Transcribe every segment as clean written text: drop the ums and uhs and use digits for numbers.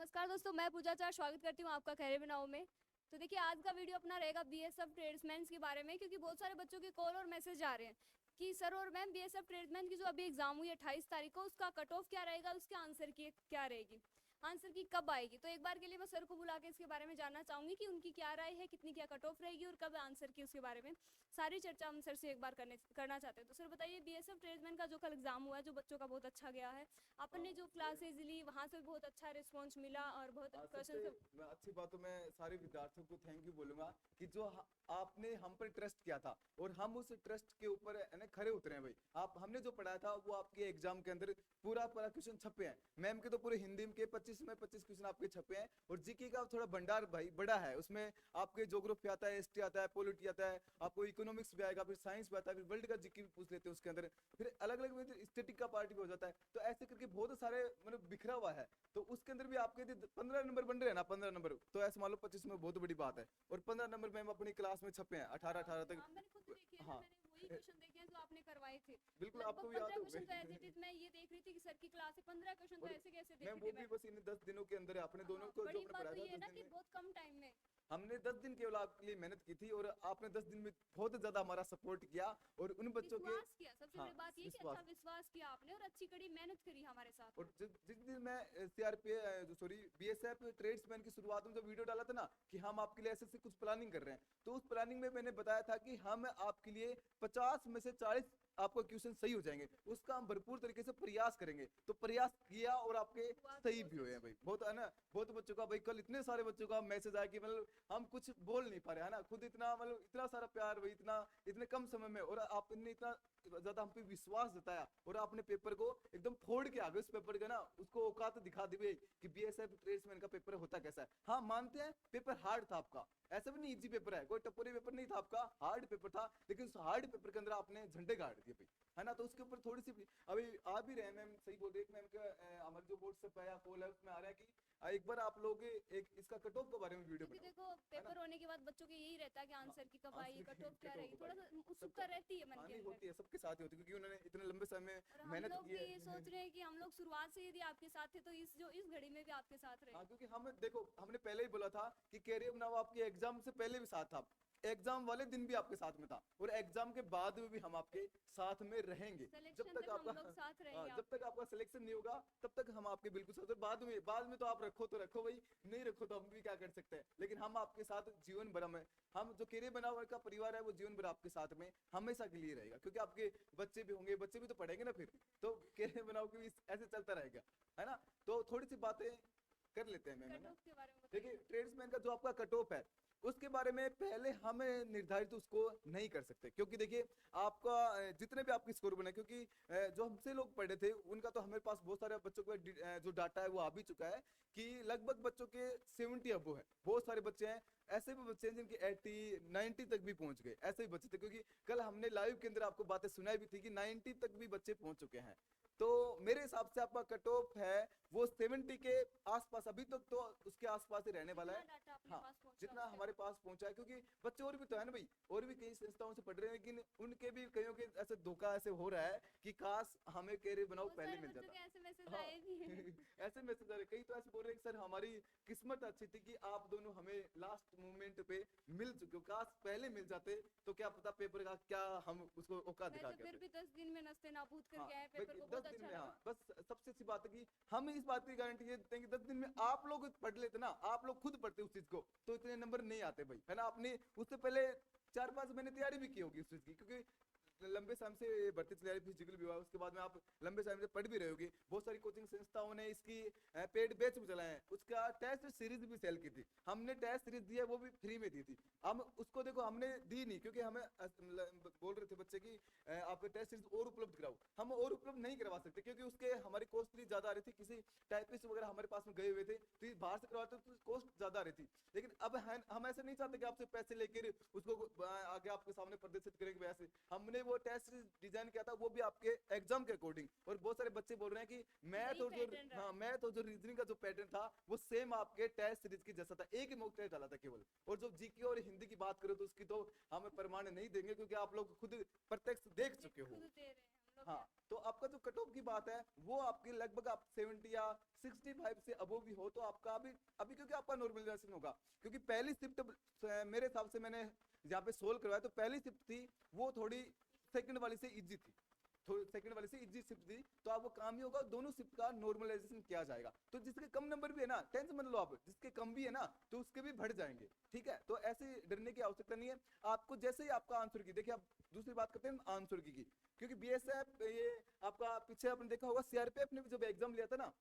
नमस्कार दोस्तों, मैं पूजा चार स्वागत करती हूँ आपका कैरियर बनाओ में। तो देखिए, आज का वीडियो अपना रहेगा बीएसएफ ट्रेड्समैन के बारे में, क्योंकि बहुत सारे बच्चों के कॉल और मैसेज आ रहे हैं कि सर और मैम, बीएसएफ ट्रेड्समैन की जो अभी एग्जाम हुई 28 तारीख को, उसका कट ऑफ क्या रहेगा, उसके आंसर की क्या रहेगी, आंसर की कब आएगी। तो एक बार के लिए मैं सर को बुला के इसके बारे में जानना चाहूंगी कि उनकी क्या राय है, कितनी क्या कट ऑफ रहेगी और कब आंसर की, उसके बारे में सारी चर्चा हम सर से एक बार करना चाहते हैं। तो सर बताइए, बीएसएफ ट्रेड्समैन का जो कल एग्जाम हुआ है, जो बच्चों का बहुत अच्छा गया है, आपने जो क्लासेज ली वहाँ से बहुत अच्छा रिस्पॉन्स मिला और बहुत क्वेश्चन सबसे मैं अच्छी बात तो मैं सारे विद्यार्थियों को थैंक यू बोलूंगा कि जो आपने हम पर ट्रस्ट किया था और हम उस ट्रस्ट के ऊपर है ना खरे उतरे हैं भाई। आप हमने जो पढ़ाया था वो आपके एग्जाम के अंदर पूरा पूरा क्वेश्चन छपे हैं। मैम के तो पूरे हिंदी के 25 में 25 क्वेश्चन आपके छपे हैं और जीके का थोड़ा भंडार भाई बड़ा है। उसमें आपके ज्योग्राफी आता है, हिस्ट्री आता है, पॉलिटी आता है, आपको इकोनॉमिक्स भी आएगा, फिर साइंस भी आता है, फिर वर्ल्ड का जीके भी पूछ लेते हैं उसके अंदर, फिर अलग अलग स्टेटिक का पार्ट भी हो जाता है। तो ऐसे करके बहुत सारे मतलब बिखरा हुआ है। तो उसके अंदर भी आपके 15 नंबर बन रहे हैं ना, 15 नंबर तो ऐसे मान लो 25 में बहुत बड़ी बात है। और 15 नंबर मैम अपनी क्लास में छपे हैं 18 तक। मैंने खुद देखे हैं, हाँ मैंने वही क्वेश्चन देखे हैं जो आपने करवाए थे। बिल्कुल, लगभग आपको भी 15 याद क्वेश्चन तो ऐसे होंगे। थे, मैं ये देख रही थी कि सर की क्लास है, 15 क्वेश्चन तो और ऐसे कैसे मैम देखे वो थे भी मैं। बस इन 10 दिनों के अंदर है अपने दोनों हाँ, को जो बड़ी अपने बात तो पढ़ाया ये था है 10 ना दिन कि में। बहुत कम टाइम में। हमने 10 दिन केवल आपके लिए मेहनत की थी और आपने 10 दिन में बहुत ज्यादा हमारा सपोर्ट किया और उन बच्चों के विश्वास किया, सबसे हाँ बड़ी बात ये कि अच्छा विश्वास। विश्वास किया आपने और अच्छी कड़ी मेहनत करी हमारे साथ और में। जिस दिन मैं सीआरपी सॉरी बीएसएफ ट्रेड्समैन की शुरुआत में जो वीडियो डाला था ना कि हम आपके लिए ऐसे कुछ प्लानिंग कर रहे हैं, तो उस प्लानिंग में मैंने बताया था कि हम आपके लिए 50 में से 40 आपका क्वेश्चन सही हो जाएंगे, उसका हम भरपूर तरीके से प्रयास करेंगे। तो प्रयास किया और आपके हुआ भी सही बहुत भी हुए हैं अच्छी। भाई। बहुत है ना, बहुत बच्चों का भाई कल इतने सारे बच्चों का मैसेज आया कि मतलब हम कुछ बोल नहीं पा रहे है ना, खुद इतना मतलब इतना सारा प्यार भाई, इतना इतने कम समय में, और आपने इतना ज्यादा हम पे विश्वास जताया और आपने पेपर को एकदम फोड़ के आगे उस पेपर का ना उसको औकात दिखा दी भाई कि बीएसएफ ट्रेड्समैन का पेपर होता कैसा है। हाँ मानते हैं पेपर हार्ड था आपका, ऐसा भी नहीं इजी पेपर है, कोई टपोरी पेपर नहीं था आपका, हार्ड पेपर था। लेकिन उस हार्ड पेपर के अंदर आपने झंडे गाड़ दिए भाई, है ना। तो उसके ऊपर थोड़ी सी अभी आ भी रहे, मैम सही बोल रही है मैम का हमारे जो व्हाट्सएप है या कॉल है उसमें आ रहा है कि एक बार आप लोग एक इसका कट ऑफ के बारे में वीडियो क्योंकि बनाओ, देखो, है ना। पेपर होने के बाद बच्चों के यही रहता है कि हाँ, आंसर की कब हाँ, आई, कट ऑफ क्या कट ऑफ रहेगी, भाई थोड़ा सा उत्सुकता सबका रहती है मन के हानि अंदर। होती है, सबके साथ ही होती है क्योंकि उन्होंने इतने लंबे समय और हम मेहनत लोग की भी ये है। सोच रहे हैं कि हम लोग शुरुआत से यदि आपके साथ थे तो इस घड़ी में भी आपके साथ रहे। हाँ क्योंकि हम देखो हमने पहले ही बोला था कि कैरियर बनाओ आपके एग्जाम से पहले भी साथ था, एग्जाम वाले दिन भी आपके साथ में था और एग्जाम के बाद में भी हम आपके साथ में रहेंगे जब सिलेक्शन तक तक हम आपका लोग साथ हाँ, रहेंगे जब तक आपके। आपका सिलेक्शन नहीं होगा तब तक हम आपके बिल्कुल साथ। और बाद में तो आप रखो तो रखो भाई, नहीं रखो तो हम भी क्या कर सकते हैं, लेकिन हम आपके साथ जीवन भर में, हम जो कैरियर बनाओ का परिवार है वो जीवन भर आपके साथ में हमेशा के लिए रहेगा। क्योंकि आपके बच्चे भी होंगे, बच्चे भी तो पढ़ेंगे ना फिर, तो कैरियर बनाओ के भी ऐसे चलता रहेगा, है ना। तो थोड़ी सी बातें कर लेते हैं मैम, है कट ना। ऑफ के बारे में देखिए बताइए। ट्रेड्समैन का जो आपका कट ऑफ है उसके बारे में पहले हम निर्धारित उसको नहीं कर सकते, क्योंकि देखिए आपका जितने भी आपके स्कोर बने, क्योंकि जो हमसे लोग पढ़े थे उनका तो हमारे पास बहुत सारे बच्चों का जो डाटा है वो आ भी चुका है कि लगभग बच्चों के 70 अबो है। बहुत सारे बच्चे हैं, ऐसे भी बच्चे हैं जिनके 80 90 तक भी पहुंच गए, ऐसे भी बच्चे थे, क्योंकि कल हमने लाइव के अंदर आपको बातें सुनाई भी थी कि 90 तक भी बच्चे पहुंच चुके हैं। तो मेरे हिसाब से आपका कट ऑफ है वो 70 के आसपास, अभी तक तो उसके आसपास ही रहने वाला जितना है। डाटा अपने हाँ पास पहुंचा जितना उससे। हमारे पास पहुंचा है, क्योंकि बच्चे और भी तो है ना भाई, और भी कई संस्थाओं से पढ़ रहे हैं, लेकिन उनके भी कईयों के ऐसे धोखा ऐसे हो रहा है कि काश हमें कैरियर बनाओ बहुत पहले सारे मिल बच्चों जाता। के ऐसे मैसेज हाँ आए भी हैं। ऐसे मैसेज आ रहे, कई तो ऐसे बोल रहे हैं कि सर हमारी किस्मत अच्छी थी कि आप दोनों हमें लास्ट मोमेंट पे मिल चुके हो, काश पहले मिल जाते तो क्या पता पेपर का क्या हम उसको औकात दिखा वैसे के फिर आते। भी 10 दिन में नस्ते नाबूद हाँ करके आए, भाई पेपर को 10 बहुत दिन अच्छा में, लगा। हाँ बस सबसे अच्छी बात है कि हम इस बात की गारंटी ये देते हैं कि 10 दिन में आप लोग पढ़ लेते ना, आप लोग खुद पढ़ते उस चीज को तो इतने नंबर नहीं आते भाई, है ना। आपने उससे पहले 4-5 महीने तैयारी भी की होगी उस चीज की, क्योंकि लंबे समय से भर्ती तैयारी फिजिकल भी हुआ, उसके बाद में आप लंबे समय से पढ़ भी रहे होगे। बहुत सारी कोचिंग संस्थाओं ने इसकी पेड बैच भी चलाए हैं, उसका टेस्ट सीरीज भी सेल की थी, हमने टेस्ट सीरीज दी है वो भी फ्री में दी थी। हम उसको देखो हमने दी नहीं क्योंकि हमें बोल रहे थे बच्चे की आप टेस्ट सीरीज और उपलब्ध कराओ, हम और उपलब्ध नहीं करवा सकते क्योंकि उसके हमारी कॉस्टली ज्यादा आ रही थी, किसी टाइपिस्ट वगैरह हमारे पास में गए हुए थे तो बाहर से करवाते तो कॉस्ट ज्यादा आ रही थी। लेकिन अब हम ऐसे नहीं चाहते कि आपसे पैसे लेकर उसको आगे आपके सामने प्रदर्शित करेंगे, वैसे हमने वो टेस्ट डिजाइन किया था वो भी आपके एग्जाम के अकॉर्डिंग। और बहुत सारे बच्चे बोल रहे हैं कि मैथ वही और जो पैटर्न रहा हाँ है। मैथ और जो रीजनिंग का जो पैटर्न था वो सेम आपके टेस्ट सीरीज की जैसा था, एक ही मॉक टेस्ट डाला था केवल। और जो जीके और हिंदी की बात करो तो उसकी तो हमें प्रमाण नहीं देंगे क्योंकि आप लोग खुद प्रत्यक्ष देख चुके हो। खुद दे रहे हैं हम हाँ, तो आपका जो कट ऑफ की बात है वो आपकी लगभग आप 70 या 65 से अबो भी हो तो आपका अभी अभी क्योंकि आपका नॉर्मलाइजेशन होगा, क्योंकि पहली शिफ्ट मेरे हिसाब से मैंने जहाँ पे सोल्व करवाया तो पहली शिफ्ट थी वो थोड़ी सेकंड वाली से इजी थी, थोड़ी सेकंड वाली से इजी शिफ्ट थी, तो आपको काम ही होगा, दोनों शिफ्ट का नॉर्मलाइजेशन किया जाएगा। तो जिसके कम नंबर भी है ना, टेंशन मत लो आप, जिसके कम भी है ना तो उसके भी बढ़ जाएंगे, ठीक है। तो ऐसे डरने की आवश्यकता नहीं है आपको। जैसे ही आपका आंसर की, देखिए आप दूसरी बात करते हैं आंसर की, क्योंकि बीएसएफ ये आपका पीछे आपने देखा होगा सीआरपीएफ ने भी जब एग्जाम लिया था ना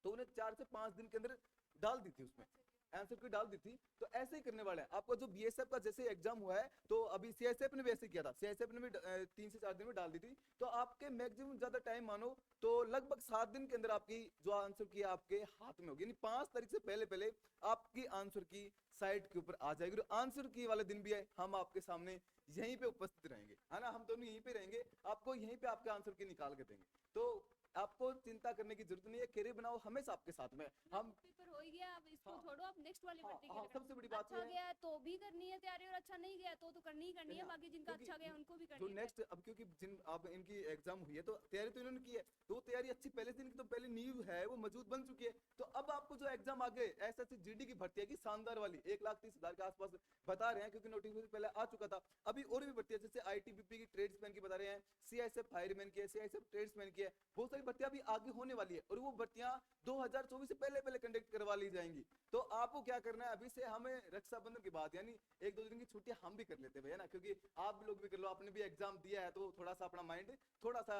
तो उन्हें 4 से 5 दिन के अंदर डाल दी थी, उसमें आंसर की डाल दी थी। तो ऐसे ही करने वाला है आपका जो बीएसएफ का जैसे एग्जाम हुआ है, तो अभी सीआईएसएफ ने भी ऐसे किया था, सीआईएसएफ ने भी 3 से 4 दिन में डाल दी थी। तो आपके मैक्सिमम ज्यादा टाइम मानो तो लगभग 7 दिन के अंदर आपकी जो आंसर की आपके हाथ में होगी, यानी 5 तारीख से पहले पहले आपकी आंसर की साइट के ऊपर आ जाएगी। और आंसर की वाले दिन भी है हम आपके सामने यहीं पे उपस्थित रहेंगे, है ना, हम दोनों यहीं पे रहेंगे, आपको यहीं पे आपके आंसर की निकाल के देंगे। तो आपको चिंता करने की जरूरत नहीं है, कैरियर बनाओ हमेशा आपके साथ में हम। पेपर हो ही गया, अब इसको हाँ, छोड़ो, अब नेक्स्ट वाली हाँ, भर्ती हाँ, के लिए सबसे बड़ी बात अच्छा ये है गया है तो भी करनी है तैयारी, और अच्छा नहीं गया तो करनी ही करनी है, ना, बाकी जिनका क्योंकि अच्छा गया उनको भी जो करनी है। नेक्स्ट अब क्योंकि जिन अब इनकी एग्जाम हुई है तो तैयारी तो इन्होंने की है, तो वो तैयारी अच्छी पहले से इनकी तो पहले नींव है वो मजबूत बन चुकी है। तो अब आपको जो एग्जाम आगे एसएससी जीडी की भर्ती है की शानदार वाली 1,30,000 के आसपास बता रहे हैं, क्योंकि नोटिफिकेशन पहले आ चुका था। अभी और भी भर्ती है, जैसे आईटीबीपी की ट्रेड्समैन की बता रहे हैं, सीआईएसएफ फायरमैन की है, सीआईएसएफ ट्रेड्समैन की है, बहुत सारी भर्तियां अभी आगे होने वाली है और वो भर्तियां 2024 से पहले पहले कंडक्ट करवा ली जाएंगी। तो आपको क्या करना है, अभी से हमें रक्षाबंधन के बाद यानी 1-2 दिन की छुट्टियां हम भी कर लेते हैं, है ना, क्योंकि आप लोग भी कर लो, आपने भी एग्जाम दिया है तो थोड़ा सा अपना माइंड थोड़ा सा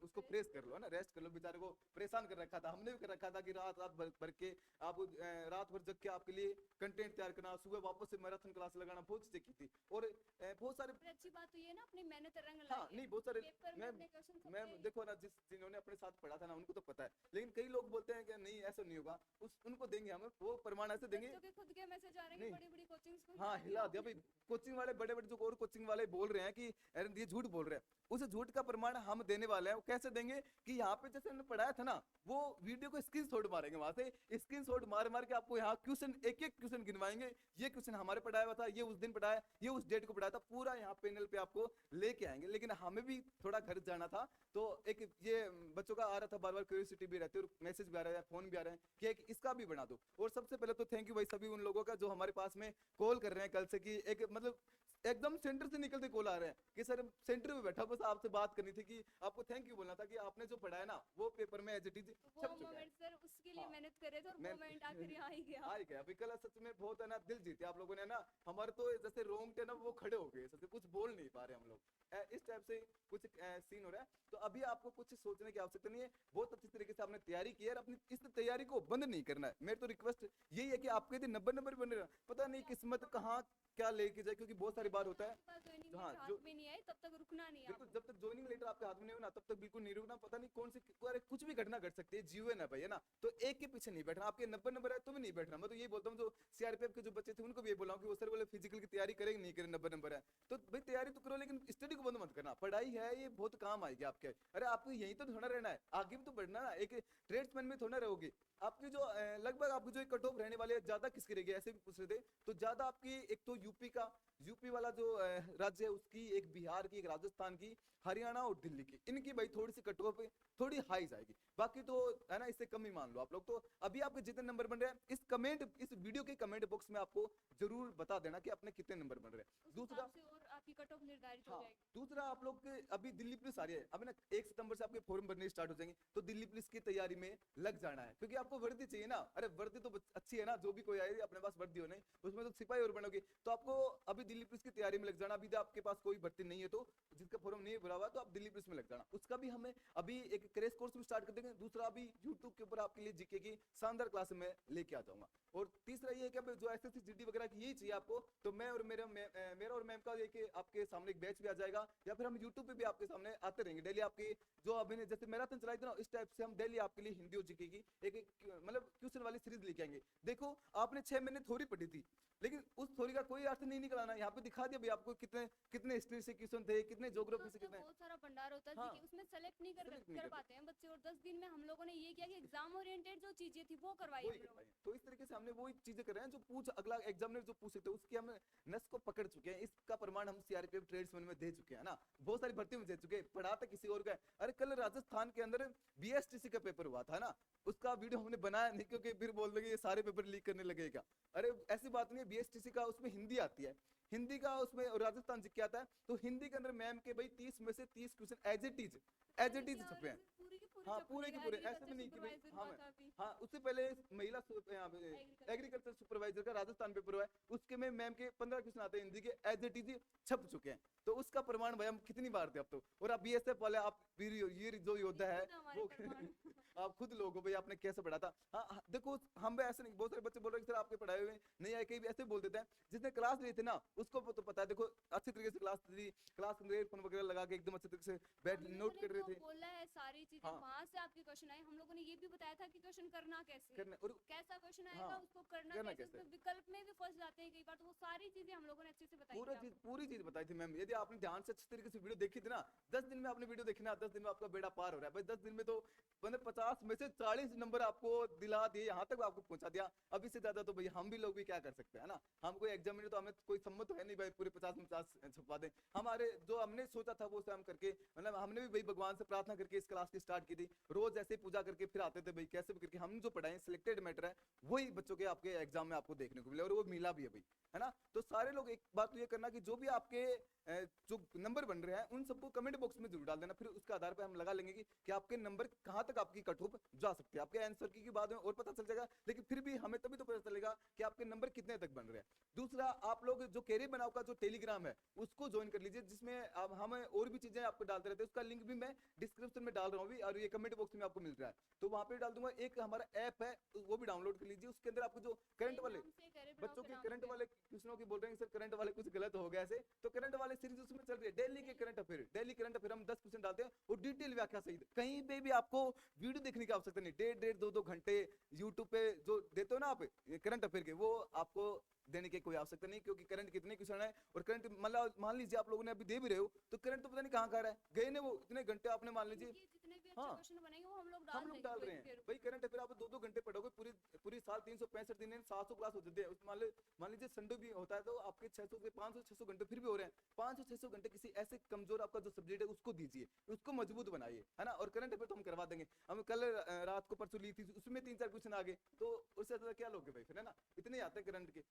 उसको प्रेस कर लो, है ना, रेस्ट कर लो। बेचारे को परेशान कर रखा था, हमने भी कर रखा था कि रात रात भर के आप रात भर जग के आपके लिए कंटेंट तैयार करना, सुबह वापस से मैराथन क्लास लगाना, बहुत चीजें की थी। और बहुत सारे और अच्छी बात तो ये है ना अपनी मेहनत रंग हाँ लाई है। नहीं बहुत सारे पेपर में अपने क्वेश्चन मैं देखो ना, जिन्होंने अपने साथ पढ़ा था ना उनको तो पता है, लेकिन कई लोग बोलते हैं कि नहीं ऐसा नहीं होगा, उनको देंगे हम वो प्रमाण ऐसे देंगे। बच्चों के खुद के मैसेज आ रहे हैं नहीं। कि बड़ी-बड़ी कोचिंग्स को हाँ हिला दिया भाई, कोचिंग वाले बड़े बड़े जो और कोचिंग वाले बोल रहे हैं कि अरे ये झूठ बोल रहे हैं, उस झूठ का प्रमाण हम देने वाले हैं। वो कैसे देंगे कि यहाँ पे जैसे हमने पढ़ाया था ना, वो वीडियो को स्क्रीनशॉट मारेंगे, वहां से स्क्रीनशॉट मार मार के आपको यहाँ क्वेश्चन एक एक क्वेश्चन गिनवाएंगे, ये क्वेश्चन हमारे पढ़ाया हुआ था, ये उस दिन पढ़ाया, ये उस डेट को पढ़ाया था, पूरा यहाँ पैनल पे आपको लेके आएंगे। लेकिन हमें भी थोड़ा घर जाना था, तो एक ये बच्चों का आ रहा था बार बार, क्यूरियोसिटी भी रहती है और मैसेज भी आ रहा है, फोन भी आ रहे हैं कि एक इसका भी बना दो। और सबसे पहले तो थैंक यू भाई सभी उन लोगों का जो हमारे पास में कॉल कर रहे हैं कल से, कि एक मतलब एकदम सेंटर से निकलते कॉल आ रहे हैं कि सर सेंटर में बैठा, बस आपसे बात करनी थी, कि आपको थैंक यू बोलना था कि आपने जो पढ़ाया ना वो पेपर में एज इट इज वो छप चुका है। मोमेंट सर उसके लिए हाँ। मेहनत करे थे और मैं- मोमेंट आखिर यहाँ ही गया। आ ही गया अभी कल, सच में बहुत है ना दिल जीते आप लोगों ने ना, हमारे तो जैसे रोंगटे ना वो खड़े हो गए, सच कुछ बोल नहीं पा रहे हम लोग, इस टाइप से कुछ सीन हो रहा है। तो अभी आपको कुछ सोचने की आवश्यकता नहीं है, बहुत अच्छी तरीके से आपने तैयारी की है और अपनी इस तैयारी को बंद नहीं करना है। मेरी तो रिक्वेस्ट यही है कि आपके यदि 90 नंबर बन रहा, पता नहीं किस्मत कहाँ क्या लेके जाए, क्योंकि बहुत सारी बार होता है। हाँ, हाथ जो- में नहीं आई तब तक रुकना नहीं है बिल्कुल, आपको। जब तक ज्वाइनिंग लेटर आपके हाथ में नहीं हो ना तब तक बिल्कुल नहीं रुकना। पता नहीं कौन सी अरे कुछ भी घटना घट सकती है, जीवन है भाई, है ना, तो एक के पीछे नहीं बैठना। आपके 90 नंबर है तो भी नहीं बैठना। मैं तो यही बोलता हूँ जो सीआरपीएफ के जो बच्चे थे उनको भी ये बोला हूँ कि वो सर बोले फिजिकल की तैयारी करेंगे नहीं करें, 90 नंबर है तो भाई तैयारी तो करो, लेकिन स्टडी को बंद मत करना। पढ़ाई है ये बहुत काम आएगी आपके, अरे आपको यहीं तो थोड़ा रहना है, आगे भी तो बढ़ना ना, एक ट्रेड्समैन में थोड़ा रहोगे। आपकी जो लगभग आपकी जो कट ऑफ रहने वाले ज्यादा किसकी रहेगी, ऐसे भी पूछ रहे थे, तो ज्यादा आपकी एक तो यूपी वाला जो राज्य है उसकी, एक बिहार की, एक राजस्थान की, हरियाणा और दिल्ली की, इनकी भाई थोड़ी सी कट ऑफ थोड़ी हाई जाएगी, बाकी तो है ना इससे कम ही मान लो आप लोग। तो अभी आपके जितने नंबर बन रहे हैं इस वीडियो के कमेंट बॉक्स में आपको जरूर बता देना कि अपने कितने नंबर बन रहे हैं। उस दूसरा हिसाब से और आपकी कट ऑफ निर्धारित हो हाँ, जाएगी। दूसरा आप लोग के अभी दिल्ली पुलिस आ रही है, अभी ना 1 सितंबर से आपके फॉर्म भरने स्टार्ट हो जाएंगे, तो दिल्ली पुलिस की तैयारी में लग जाना है, क्योंकि आपको वर्दी चाहिए ना। अरे वर्दी तो अच्छी है ना, जो भी कोई आए अपने पास वर्दी हो, नहीं उसमें तो सिपाही और बनोगे, तो आपको अभी दिल्ली पुलिस की तैयारी में लग जाना। अभी आपके पास कोई भर्ती नहीं है तो जिसका फॉर्म नहीं भरा हुआ तो आप दिल्ली पुलिस में लग जाना। उसका भी हमें अभी एक क्रैश कोर्स भी स्टार्ट कर देंगे। दूसरा अभी यूट्यूब के ऊपर आपके लिए जीके की शानदार क्लास में लेके आ जाऊंगा। और तीसरा ये है कि अब जो एसएससी जीडी वगैरह की यही चाहिए आपको, तो मैं और मेरा और मैम का एक आपके सामने एक बैच भी आ जाएगा, या फिर हम यूट्यूब पे भी आपके सामने आते रहेंगे डेली। आपकी जो अभी ने जैसे मैराथन चलाई थी ना, इस टाइप से हम डेली आपके लिए हिंदी और जीके की एक मतलब क्वेश्चन वाली सीरीज लेके आएंगे। देखो आपने 6 महीने थ्योरी पढ़ी थी, लेकिन उस थ्योरी का कोई अर्थ नहीं निकलाना, यहाँ पे दिखा दिया भाई आपको कितने कितने हिस्ट्री से क्वेश्चन थे, कितने ज्योग्राफी से कितने। बहुत सारा भंडार होता है हाँ। जीके, उसमें सेलेक्ट नहीं Select नहीं कर करते। पाते हैं बच्चे। और 10 दिन में हम लोगों ने ये किया कि एग्जाम ओरिएंटेड जो चीजें थी वो करवाई वही हम लोगों करवाएं। ने। तो इस तरीके से हमने वही चीजें कर रहे हैं जो पूछ अगला एग्जामिनर जो पूछ सकते हैं उसकी हम नस को पकड़ चुके हैं। इसका प्रमाण हम सीआरपीएफ ट्रेड्समैन में दे चुके हैं ना, बहुत सारी भर्ती में दे चुके हैं, पढ़ाता किसी और का है। अरे कल राजस्थान के अंदर बीएसटीसी का पेपर हुआ था ना, उसका वीडियो हमने बनाया नहीं क्योंकि फिर बोल देंगे ये सारे पेपर लीक करने लगेगा। अरे ऐसी बात नहीं है, बीएसटीसी का उसमें हिंदी आती है, हिंदी का उसमें राजस्थान जी क्या आता है, तो हिंदी के अंदर मैम के भाई 30 में से 30 क्वेश्चन एज इट इज छपे हैं। हाँ पूरे के पूरे, ऐसे भी नहीं कि भाई हाँ उससे पहले महिला एग्रीकल्चर सुपरवाइजर का राजस्थान पेपर हुआ है, उसके में मैम के 15 क्वेश्चन आते हैं हिंदी के एज इट इज छप चुके हैं। तो उसका प्रमाण भाई हम कितनी बार थे अब तो। और आप बीएसएफ वाले, आप ये जो योद्धा है वो आप खुद लोगो भाई आपने कैसे पढ़ा था। हाँ देखो हम भी ऐसे नहीं, बहुत सारे बच्चे बोल रहे हैं सर आपके पढ़ाए हुए नहीं आए, कई भी ऐसे बोल देते हैं। जिसने क्लास ली थी ना उसको तो पता है, देखो अच्छी तरीके से क्लास दी, क्लास में ईयरफोन वगैरह लगा के एकदम अच्छे तरीके से बैठ नोट कर रहे थे। बोला है सारी चीजें, वहां से आपके क्वेश्चन आए, हम लोगों ने ये भी बताया था कि क्वेश्चन करना कैसे, और कैसा क्वेश्चन आएगा उसको करना कैसे, विकल्प में भी फंस जाते हैं कई बार, तो वो सारी चीजें हम लोगों ने अच्छे से बताई, पूरी चीज बताई थी मैम। यदि आपने ध्यान से अच्छी तरीके से वीडियो देखी थी ना, 10 दिन में आपने वीडियो देखी ना, 10 दिन में आपका बेड़ा पार हो रहा है भाई। 10 दिन में तो 50 में से 40 नंबर आपको दिला दिए, यहाँ तक आपको पहुंचा दिया। अभी से ज्यादा तो भाई हम भी लोग भी क्या कर सकते हैं ना, हम कोई एग्जाम में तो हमें कोई सम्मत है नहीं भाई पूरे 50 में 50 छपवा दें। हमारे जो हमने सोचा था वो हम करके, मतलब हमने भी भाई भगवान से प्रार्थना करके इस क्लास की स्टार्ट की थी, रोज ऐसे पूजा करके फिर आते थे भाई, कैसे भी करके हम जो पढ़ाएं सिलेक्टेड मैटर है वही बच्चों के आपके एग्जाम में आपको देखने को मिले, और वो मिला भी है भाई, है ना। तो सारे लोग एक बात तो ये करना कि जो भी आपके जो नंबर बन रहे हैं उन सबको कमेंट बॉक्स में जरूर डाल देना, फिर उसके आधार पर हम लगा लेंगे कि आपके नंबर कहाँ तक आपकी कट ऑफ जा सकते हैं। आपके आंसर की बाद में और पता चल जाएगा, लेकिन फिर भी हमें तभी तो पता चलेगा कि आपके नंबर कितने तक बन रहे हैं। दूसरा, आप लोग जो कैरियर बनाओ का जो टेलीग्राम है उसको ज्वाइन कर लीजिए, जिसमें अब हम और भी चीजें आपको डालते रहते हैं। उसका लिंक भी मैं डिस्क्रिप्शन में डाल रहा हूँ और ये कमेंट बॉक्स में आपको मिल रहा है, तो वहां पे डाल दूंगा। एक हमारा ऐप है वो भी डाउनलोड कर लीजिए, उसके अंदर आपको जो करंट वाले बच्चों के करंट वाले क्वेश्चनों की बोल रहे हैं सर करंट वाले कुछ गलत हो गया ऐसे, तो करंट वाले सीरीज उसमें चल रही है, डेली के current affair, daily current affair हम 10% डालते हैं और डिटेल व्याख्या सहित। कहीं पे भी आपको वीडियो देखने की आवश्यकता नहीं, 1.5 2 घंटे यूट्यूब पे जो देते हो ना आप करंट अफेयर के, वो आपको देने की कोई आवश्यकता नहीं, क्योंकि करंट कितने क्वेश्चन है और करंट मतलब मान लीजिए आप लोगों ने अभी दे भी रहे हो तो करंट तो पता नहीं कहाँ रहा है, गए ने वो इतने घंटे आपने मान लीजिए हाँ हम लोग डाल रहे हैं भाई। करंट अफेयर आप 2 घंटे पढ़ोगे पूरी साल 365 दिन 700 क्लास हो जाते हैं, मान लीजिए संडे भी होता है तो आपके 600 से 500-600 घंटे फिर भी हो रहे हैं। 500-600 घंटे किसी ऐसे कमजोर आपका जो सब्जेक्ट है उसको दीजिए, उसको मजबूत बनाइए, है ना। और करंट अफेयर तो हम करवा देंगे। हम कल रात को परसों ली थी, उसमें 3-4 क्वेश्चन आ गए, तो उससे ज्यादा क्या लोगे भाई फिर, है ना। इतने आते हैं करंट के।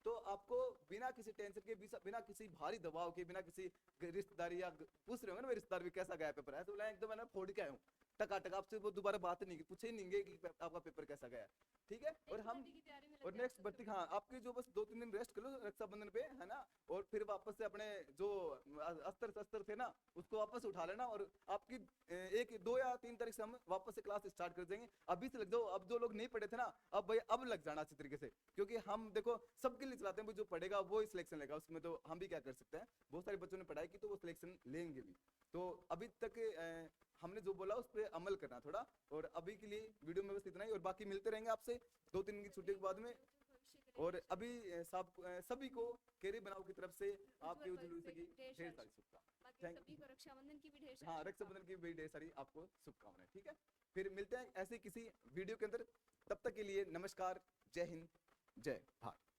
तो आपको बिना किसी टेंशन के, बिना किसी भारी दबाव के, बिना किसी रिश्तेदारी या पूछ रहे होंगे ना मेरे रिश्तेदार भी कैसा गया पेपर, ऐसे बोला एकदम मैंने फोड़ के आया हूँ टकाटक, आपसे वो दोबारा बात नहीं की, पूछे नहीं कि आपका पेपर कैसा गया, ठीक है। और हम और नेक्स्ट भर्ती हाँ आपकी जो बस 2-3 दिन रेस्ट कर लो रक्षाबंधन पे, है ना, और फिर वापस से अपने जो अस्त्र शस्त्र थे ना उसको वापस उठा लेना, और आपकी 1 2 या 3 तारीख से हम वापस से क्लास स्टार्ट कर देंगे। अभी से लग जाओ, अब जो लोग नहीं पढ़े थे ना अब भाई अब लग जाना अच्छी तरीके से, क्योंकि हम देखो सबके लिए चलाते हैं, जो पढ़ेगा वो ही सिलेक्शन लेगा, उसमें तो हम भी क्या कर सकते हैं। बहुत सारे बच्चों ने पढ़ाई की तो वो सिलेक्शन लेंगे भी। तो अभी तक हमने जो बोला उस पर अमल करना थोड़ा, और अभी के लिए वीडियो में बस इतना ही, और बाकी मिलते रहेंगे आपसे 2-3 दिन की छुट्टी के बाद में। और अभी सभी को कैरियर बनाओ की तरफ से आपके उज्जवल भविष्य की ढेर सारी शुभकामनाएं। सभी को रक्षाबंधन की भी ढेर सारी हाँ रक्षाबंधन की भी ढेर सारी आपको शुभकामनाएं, ठीक है। फिर मिलते हैं ऐसे किसी वीडियो के अंदर, तब तक के लिए नमस्कार, जय हिंद, जय भारत।